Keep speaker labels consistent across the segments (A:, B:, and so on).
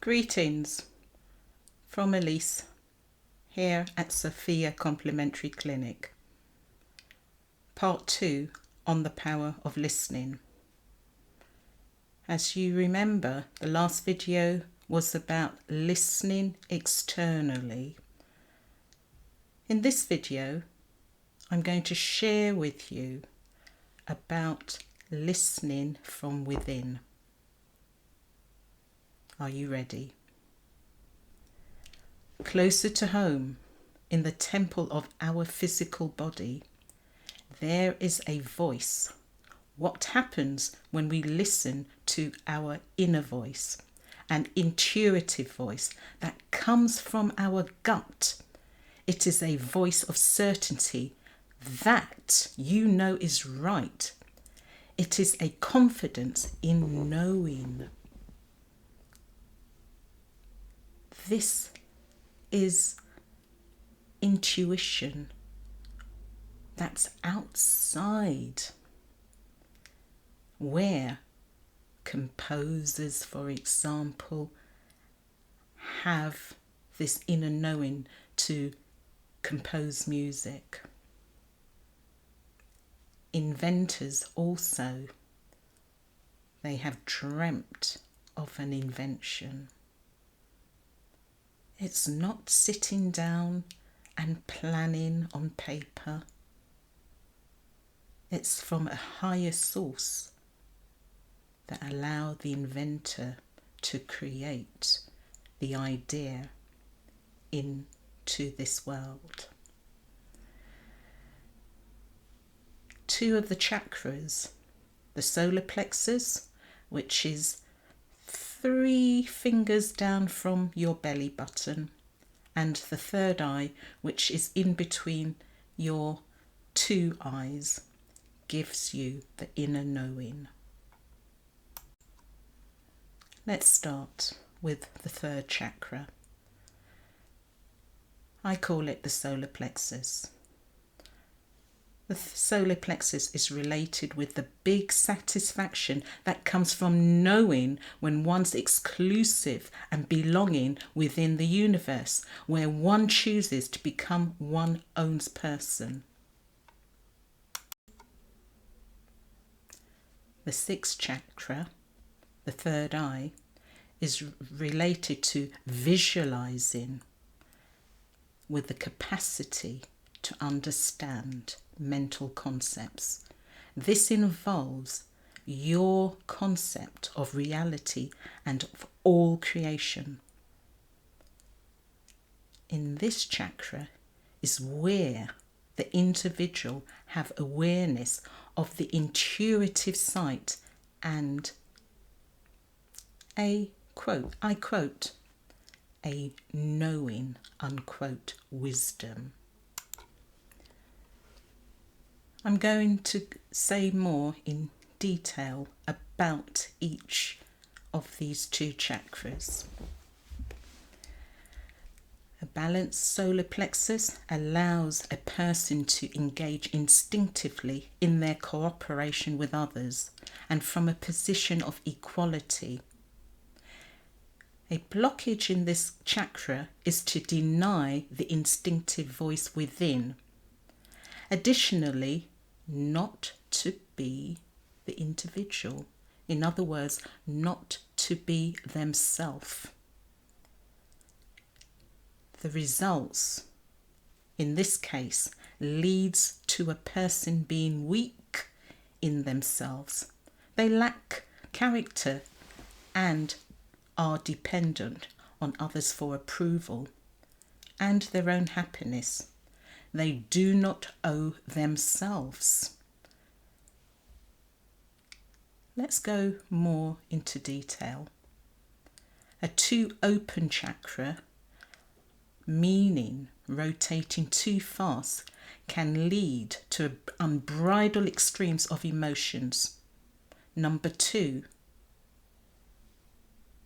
A: Greetings from Elise here at Sophia Complementary Clinic. Part 2 on the power of listening. As you remember, the last video was about listening externally. In this video, I'm going to share with you about listening from within. Are you ready? Closer to home, in the temple of our physical body, there is a voice. What happens when we listen to our inner voice, an intuitive voice that comes from our gut? It is a voice of certainty that you know is right. It is a confidence in knowing. This is intuition that's outside, where composers, for example, have this inner knowing to compose music. Inventors also, they have dreamt of an invention. It's not sitting down and planning on paper. It's from a higher source that allows the inventor to create the idea into this world. Two of the chakras, the solar plexus, which is 3 fingers down from your belly button, and the third eye, which is in between your 2 eyes, gives you the inner knowing. Let's start with the third chakra. I call it the solar plexus. The solar plexus is related with the big satisfaction that comes from knowing when one's exclusive and belonging within the universe, where one chooses to become one's own person. The sixth chakra, the third eye, is related to visualizing, with the capacity to understand mental concepts. This involves your concept of reality and of all creation. In this chakra is where the individual have awareness of the intuitive sight and I quote, a knowing, unquote, wisdom. I'm going to say more in detail about each of these 2 chakras. A balanced solar plexus allows a person to engage instinctively in their cooperation with others and from a position of equality. A blockage in this chakra is to deny the instinctive voice within. Additionally, not to be the individual. In other words, not to be themselves. The results, in this case, leads to a person being weak in themselves. They lack character and are dependent on others for approval and their own happiness. They do not owe themselves. Let's go more into detail. A too open chakra, meaning rotating too fast, can lead to unbridled extremes of emotions. Number 2,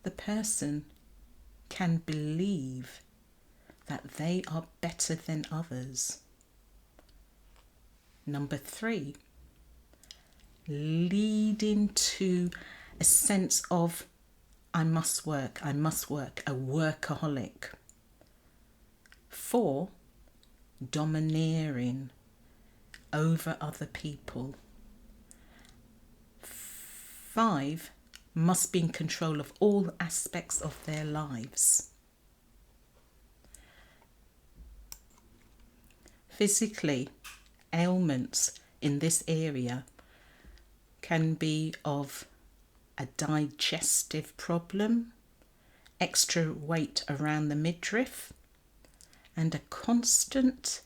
A: the person can believe that they are better than others. Number 3, leading to a sense of I must work, a workaholic. 4, domineering over other people. 5, must be in control of all aspects of their lives. Physically, ailments in this area can be of a digestive problem, extra weight around the midriff, and a constant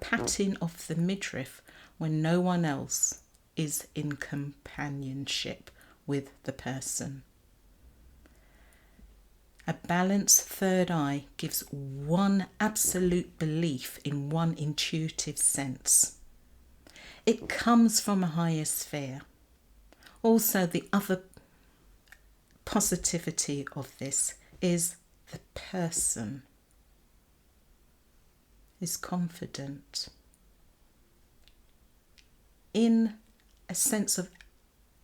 A: patting of the midriff when no one else is in companionship with the person. A balanced third eye gives one absolute belief in one intuitive sense. It comes from a higher sphere. Also, the other positivity of this is the person is confident in a sense of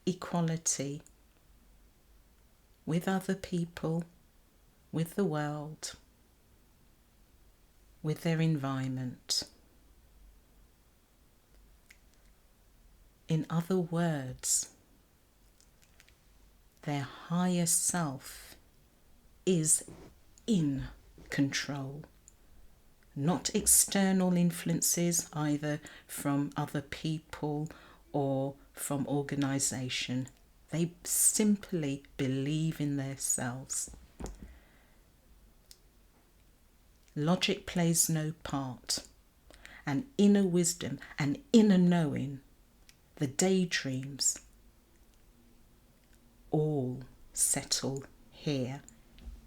A: equality with other people, with the world, with their environment. In other words, their higher self is in control, not external influences either from other people or from organisation. They simply believe in themselves. Logic plays no part. An inner wisdom, an inner knowing, the daydreams, all settle here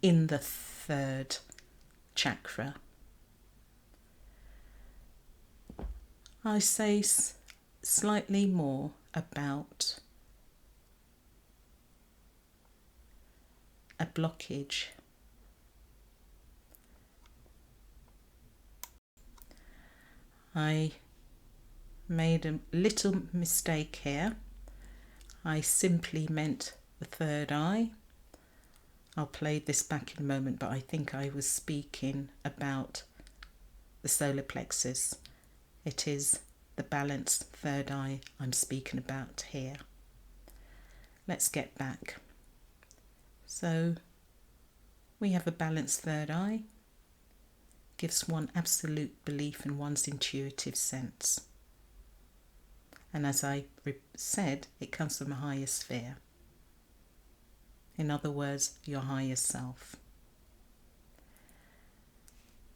A: in the third chakra. I say slightly more about a blockage. I made a little mistake here. I simply meant the third eye. I'll play this back in a moment, but I think I was speaking about the solar plexus. It is the balanced third eye I'm speaking about here. Let's get back. So we have a balanced third eye. Gives one absolute belief in one's intuitive sense. And as I said, it comes from a higher sphere. In other words, your higher self.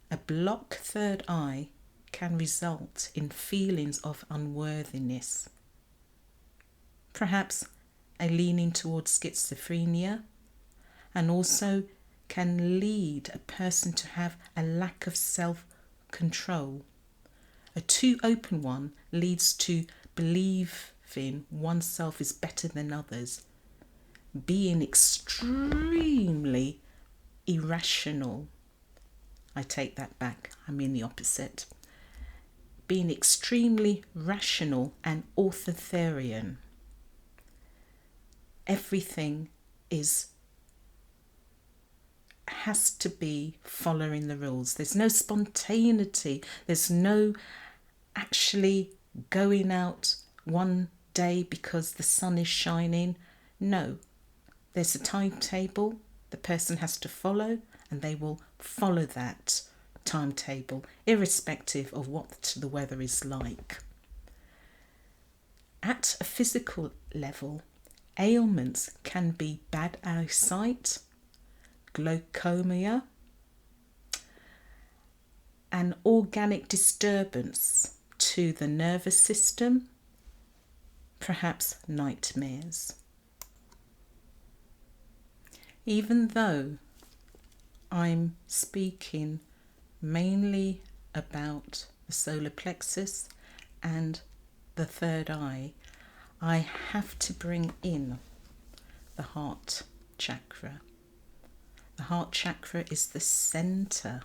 A: A blocked third eye can result in feelings of unworthiness. Perhaps a leaning towards schizophrenia, and also can lead a person to have a lack of self-control. A too open one leads to believing oneself is better than others, being extremely irrational. I take that back, I mean the opposite. Being extremely rational and authoritarian. Everything has to be following the rules. There's no spontaneity. There's no actually going out one day because the sun is shining. No, there's a timetable the person has to follow, and they will follow that timetable irrespective of what the weather is like. At a physical level, ailments can be bad eyesight, glaucoma, an organic disturbance to the nervous system, perhaps nightmares. Even though I'm speaking mainly about the solar plexus and the third eye, I have to bring in the heart chakra. The heart chakra is the centre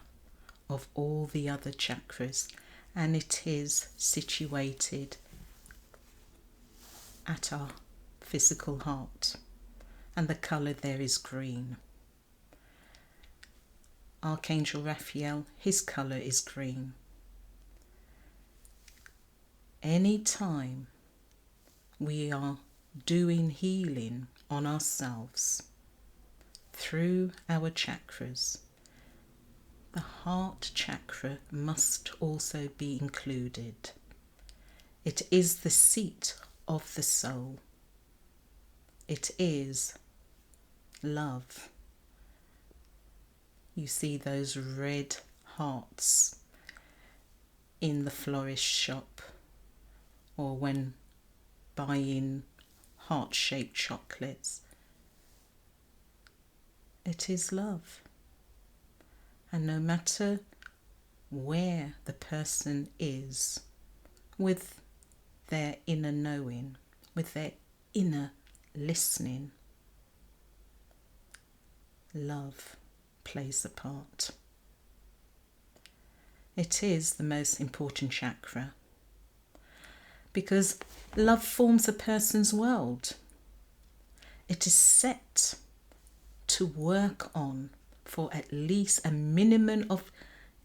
A: of all the other chakras, and it is situated at our physical heart. and the colour there is green. Archangel Raphael, his colour is green. Any time we are doing healing on ourselves through our chakras, the heart chakra must also be included. It is the seat of the soul. It is love. You see those red hearts in the florist shop, or when buying heart-shaped chocolates. It is love. And no matter where the person is with their inner knowing, with their inner listening, love plays a part. It is the most important chakra because love forms a person's world. It is set to work on for at least a minimum of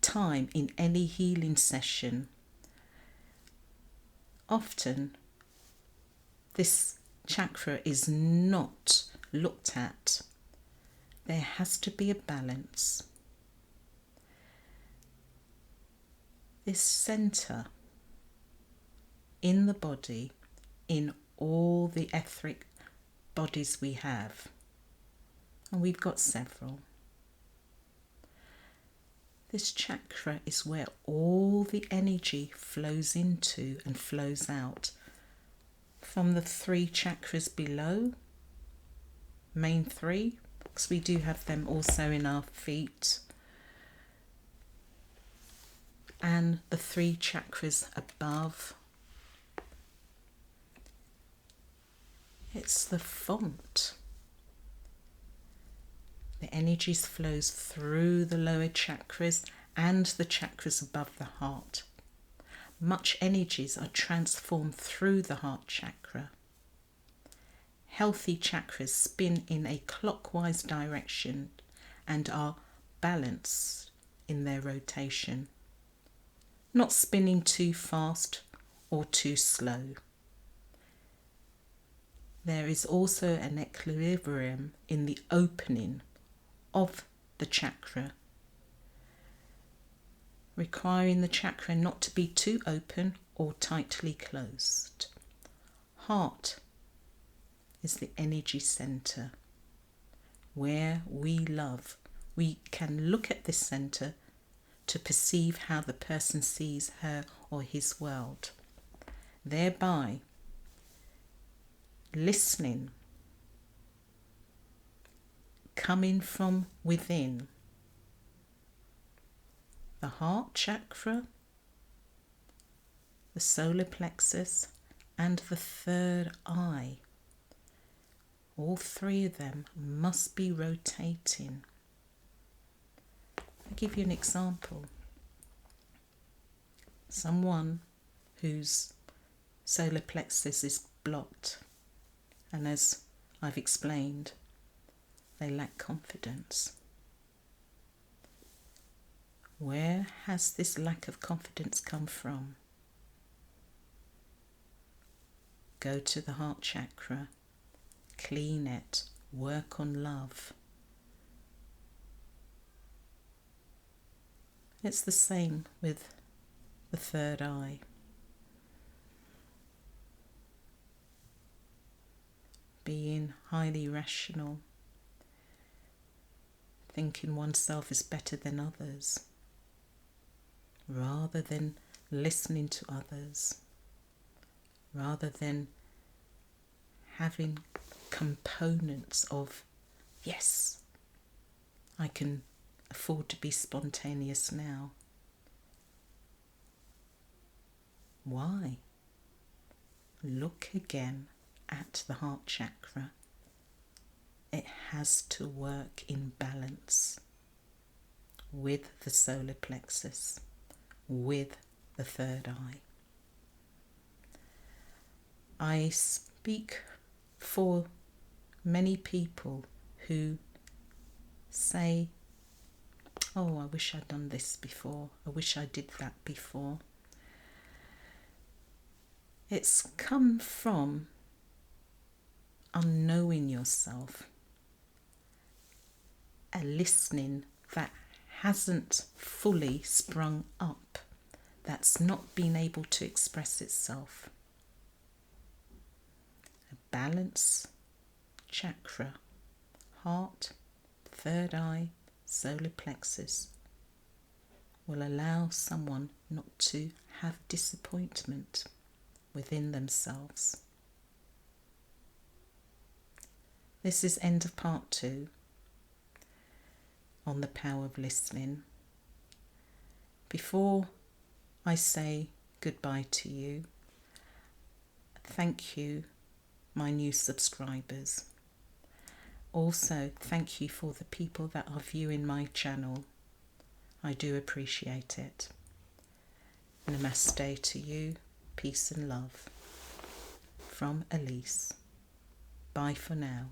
A: time in any healing session. Often, this chakra is not looked at. There has to be a balance. This centre in the body, in all the etheric bodies we have, and we've got several. This chakra is where all the energy flows into and flows out from the 3 chakras below, main 3, because we do have them also in our feet, and the 3 chakras above. It's the font. The energies flows through the lower chakras and the chakras above the heart. Much energies are transformed through the heart chakra. Healthy chakras spin in a clockwise direction and are balanced in their rotation, not spinning too fast or too slow. There is also an equilibrium in the opening of the chakra, requiring the chakra not to be too open or tightly closed. Heart is the energy centre where we love. We can look at this centre to perceive how the person sees her or his world, thereby listening, coming from within. The heart chakra, the solar plexus, and the third eye. All 3 of them must be rotating. I'll give you an example. Someone whose solar plexus is blocked, and as I've explained, they lack confidence. Where has this lack of confidence come from? Go to the heart chakra, clean it, work on love. It's the same with the third eye. Being highly rational, thinking oneself is better than others, rather than listening to others, rather than having components of, yes, I can afford to be spontaneous now. Why? Look again at the heart chakra. It has to work in balance with the solar plexus, with the third eye. I speak for many people who say, oh, I wish I'd done this before, I wish I did that before. It's come from unknowing yourself, a listening that hasn't fully sprung up, that's not been able to express itself. A balance chakra, heart, third eye, solar plexus, will allow someone not to have disappointment within themselves. This is end of part 2 on the power of listening. Before I say goodbye to you, thank you, my new subscribers. Also, thank you for the people that are viewing my channel. I do appreciate it. Namaste to you, peace and love. From Elise. Bye for now.